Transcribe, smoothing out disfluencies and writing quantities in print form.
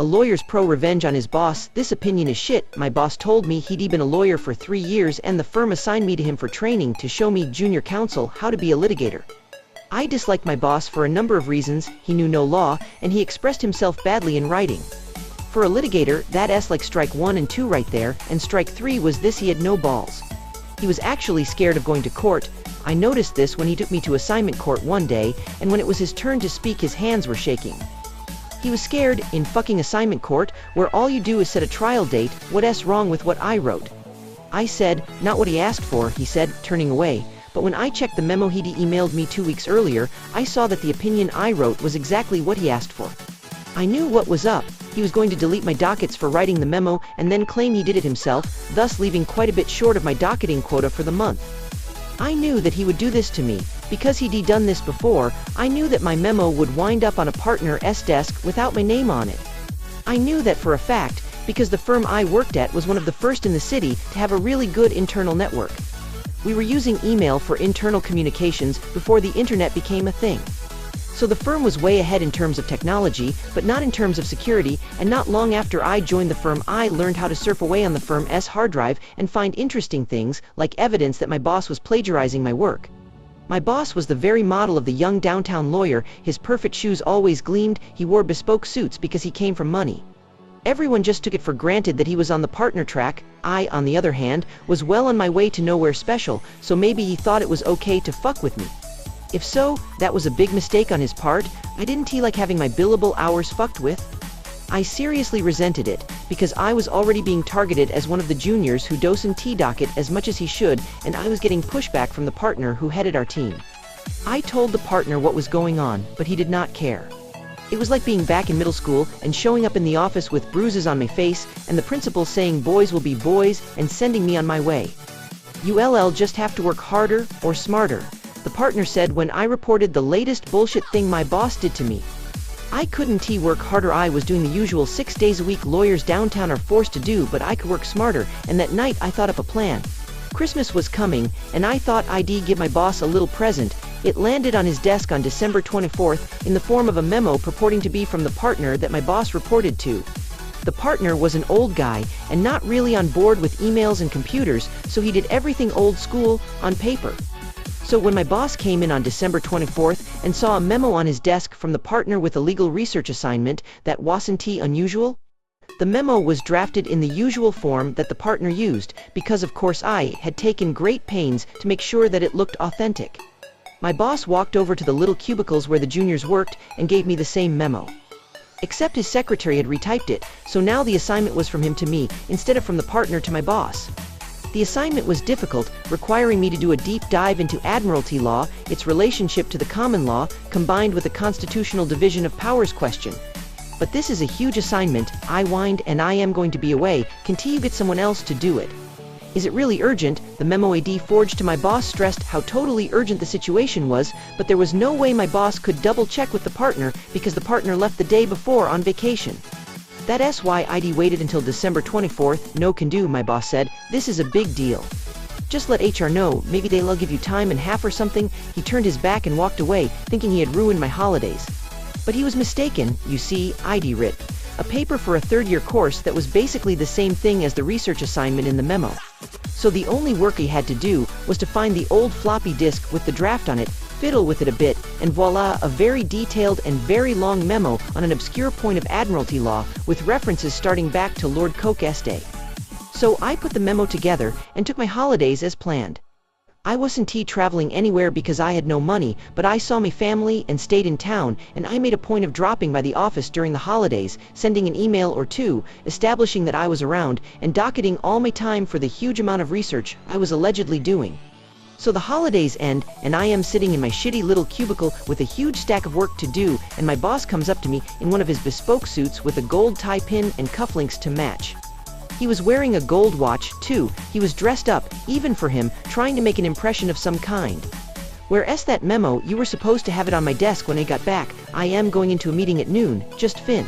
A lawyer's pro-revenge on his boss. This opinion is shit. My boss told me he'd been a lawyer for 3 years and the firm assigned me to him for training to show me junior counsel how to be a litigator. I disliked my boss for a number of reasons. He knew no law, and he expressed himself badly in writing. For a litigator, that's like strike 1 and 2 right there, and strike 3 was this: he had no balls. He was actually scared of going to court. I noticed this when he took me to assignment court one day, and when it was his turn to speak, his hands were shaking. He was scared. In fucking assignment court, where all you do is set a trial date, what's wrong with what I wrote? I said, not what he asked for, he said, turning away. But when I checked the memo he'd emailed me 2 weeks earlier, I saw that the opinion I wrote was exactly what he asked for. I knew what was up. He was going to delete my dockets for writing the memo and then claim he did it himself, thus leaving quite a bit short of my docketing quota for the month. I knew that he would do this to me. Because he'd done this before, I knew that my memo would wind up on a partner's desk without my name on it. I knew that for a fact, because the firm I worked at was one of the first in the city to have a really good internal network. We were using email for internal communications before the internet became a thing. So the firm was way ahead in terms of technology, but not in terms of security, and not long after I joined the firm I learned how to surf away on the firm's hard drive and find interesting things, like evidence that my boss was plagiarizing my work. My boss was the very model of the young downtown lawyer. His perfect shoes always gleamed. He wore bespoke suits because he came from money. Everyone just took it for granted that he was on the partner track. I, on the other hand, was well on my way to nowhere special, so maybe he thought it was okay to fuck with me. If so, that was a big mistake on his part. Didn't he like having my billable hours fucked with? I seriously resented it, because I was already being targeted as one of the juniors who doesn't docket as much as he should, and I was getting pushback from the partner who headed our team. I told the partner what was going on, but he did not care. It was like being back in middle school and showing up in the office with bruises on my face, and the principal saying boys will be boys and sending me on my way. You'll just have to work harder or smarter, the partner said when I reported the latest bullshit thing my boss did to me. I couldn't work harder. I was doing the usual 6 days a week lawyers downtown are forced to do, but I could work smarter, and that night I thought up a plan. Christmas was coming, and I thought I'd give my boss a little present. It landed on his desk on December 24th in the form of a memo purporting to be from the partner that my boss reported to. The partner was an old guy and not really on board with emails and computers, so he did everything old school, on paper. So when my boss came in on December 24th and saw a memo on his desk from the partner with a legal research assignment, that wasn't unusual? The memo was drafted in the usual form that the partner used, because of course I had taken great pains to make sure that it looked authentic. My boss walked over to the little cubicles where the juniors worked and gave me the same memo. Except his secretary had retyped it, so now the assignment was from him to me, instead of from the partner to my boss. The assignment was difficult, requiring me to do a deep dive into admiralty law, its relationship to the common law, combined with the constitutional division of powers question. But this is a huge assignment, I whined, and I am going to be away. Can't you get someone else to do it? Is it really urgent? The memo AD forged to my boss stressed how totally urgent the situation was, but there was no way my boss could double-check with the partner because the partner left the day before on vacation. That's why I'd waited until December 24th. No can do, my boss said. This is a big deal. Just let HR know, maybe they'll give you time and half or something. He turned his back and walked away, thinking he had ruined my holidays. But he was mistaken. You see, I'd writ a paper for a third-year course that was basically the same thing as the research assignment in the memo. So the only work he had to do was to find the old floppy disk with the draft on it, fiddle with it a bit, and voila, a very detailed and very long memo on an obscure point of admiralty law with references starting back to Lord Coke's day. So I put the memo together and took my holidays as planned. I wasn't traveling anywhere because I had no money, but I saw my family and stayed in town, and I made a point of dropping by the office during the holidays, sending an email or two, establishing that I was around, and docketing all my time for the huge amount of research I was allegedly doing. So the holidays end, and I am sitting in my shitty little cubicle with a huge stack of work to do, and my boss comes up to me in one of his bespoke suits with a gold tie pin and cufflinks to match. He was wearing a gold watch, too. He was dressed up, even for him, trying to make an impression of some kind. Whereas that memo, you were supposed to have it on my desk when I got back. I am going into a meeting at noon, just Finn.